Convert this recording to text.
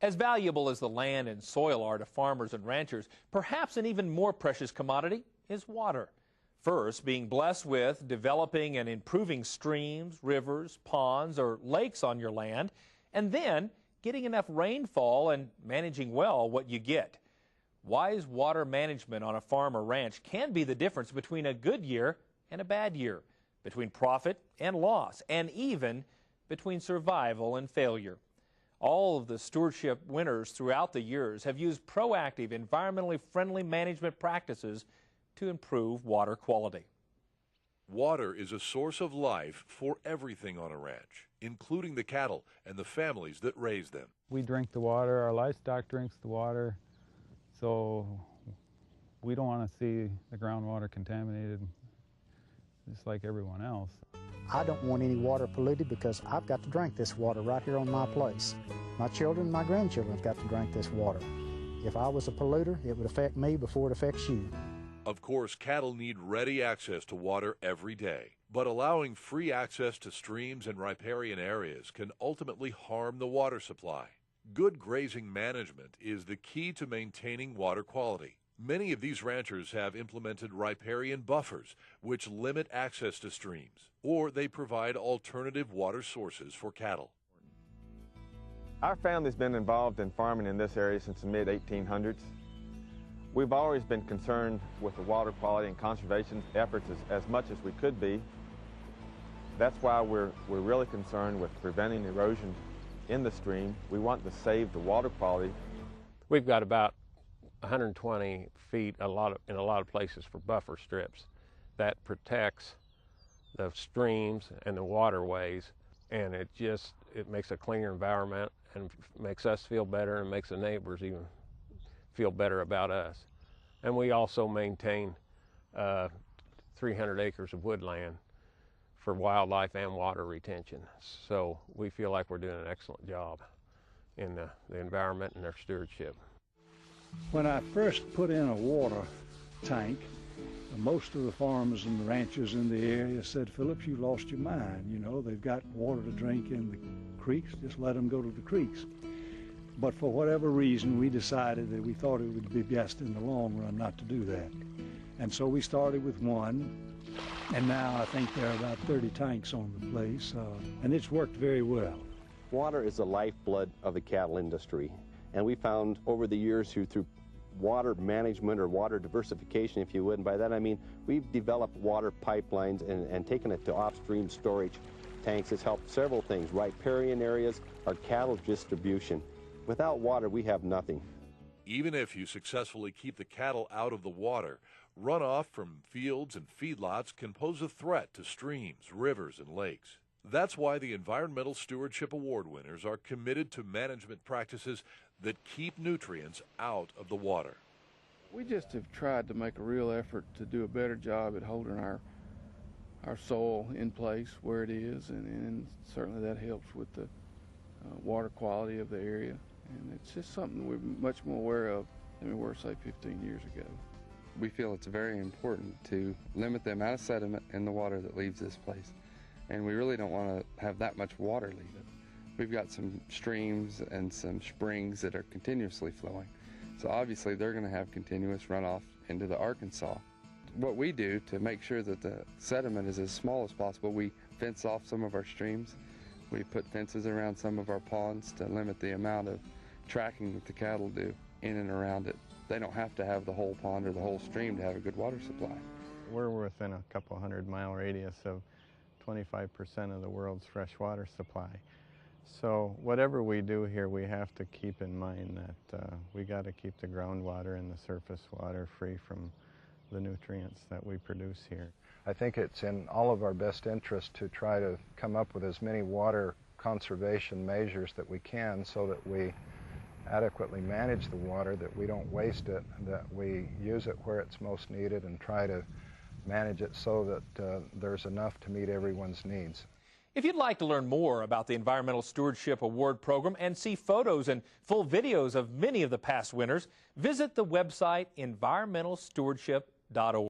As valuable as the land and soil are to farmers and ranchers, perhaps an even more precious commodity is water. First, being blessed with developing and improving streams, rivers, ponds, or lakes on your land, and then getting enough rainfall and managing well what you get. Wise water management on a farm or ranch can be the difference between a good year and a bad year, between profit and loss, and even between survival and failure. All of the stewardship winners throughout the years have used proactive, environmentally friendly management practices to improve water quality. Water is a source of life for everything on a ranch, including the cattle and the families that raise them. We drink the water, our livestock drinks the water, so we don't want to see the groundwater contaminated just like everyone else. I don't want any water polluted because I've got to drink this water right here on my place. My children, my grandchildren have got to drink this water. If I was a polluter, it would affect me before it affects you. Of course, cattle need ready access to water every day, but allowing free access to streams and riparian areas can ultimately harm the water supply. Good grazing management is the key to maintaining water quality. Many of these ranchers have implemented riparian buffers, which limit access to streams, or they provide alternative water sources for cattle. Our family's been involved in farming in this area since the mid-1800s. We've always been concerned with the water quality and conservation efforts as much as we could be. That's why we're really concerned with preventing erosion in the stream. We want to save the water quality. We've got about 120 feet in a lot of places for buffer strips that protects the streams and the waterways, and it makes a cleaner environment and makes us feel better and makes the neighbors even feel better about us. And we also maintain 300 acres of woodland for wildlife and water retention. So we feel like we're doing an excellent job in the environment and their stewardship. When I first put in a water tank, most of the farmers and the ranchers in the area said, "Phillips, you lost your mind. You know, they've got water to drink in the creeks, just let them go to the creeks." But for whatever reason, we decided that we thought it would be best in the long run not to do that. And so we started with one, and now I think there are about 30 tanks on the place, and it's worked very well. Water is the lifeblood of the cattle industry. And we found over the years through water management or water diversification, if you would, and by that I mean we've developed water pipelines and taken it to off-stream storage tanks. It's helped several things, riparian areas, our cattle distribution. Without water, we have nothing. Even if you successfully keep the cattle out of the water, runoff from fields and feedlots can pose a threat to streams, rivers, and lakes. That's why the Environmental Stewardship Award winners are committed to management practices that keep nutrients out of the water. We just have tried to make a real effort to do a better job at holding our soil in place where it is, and certainly that helps with the water quality of the area. And it's just something we're much more aware of than we were, say, 15 years ago. We feel it's very important to limit the amount of sediment in the water that leaves this place. And we really don't want to have that much water leave it. We've got some streams and some springs that are continuously flowing. So obviously they're going to have continuous runoff into the Arkansas. What we do to make sure that the sediment is as small as possible, we fence off some of our streams. We put fences around some of our ponds to limit the amount of tracking that the cattle do in and around it. They don't have to have the whole pond or the whole stream to have a good water supply. We're within a couple 100-mile radius of 25% of the world's fresh water supply. So whatever we do here, we have to keep in mind that we got to keep the groundwater and the surface water free from the nutrients that we produce here. I think it's in all of our best interest to try to come up with as many water conservation measures that we can so that we adequately manage the water, that we don't waste it, that we use it where it's most needed and try to manage it so that there's enough to meet everyone's needs. If you'd like to learn more about the Environmental Stewardship Award Program and see photos and full videos of many of the past winners, visit the website environmentalstewardship.org.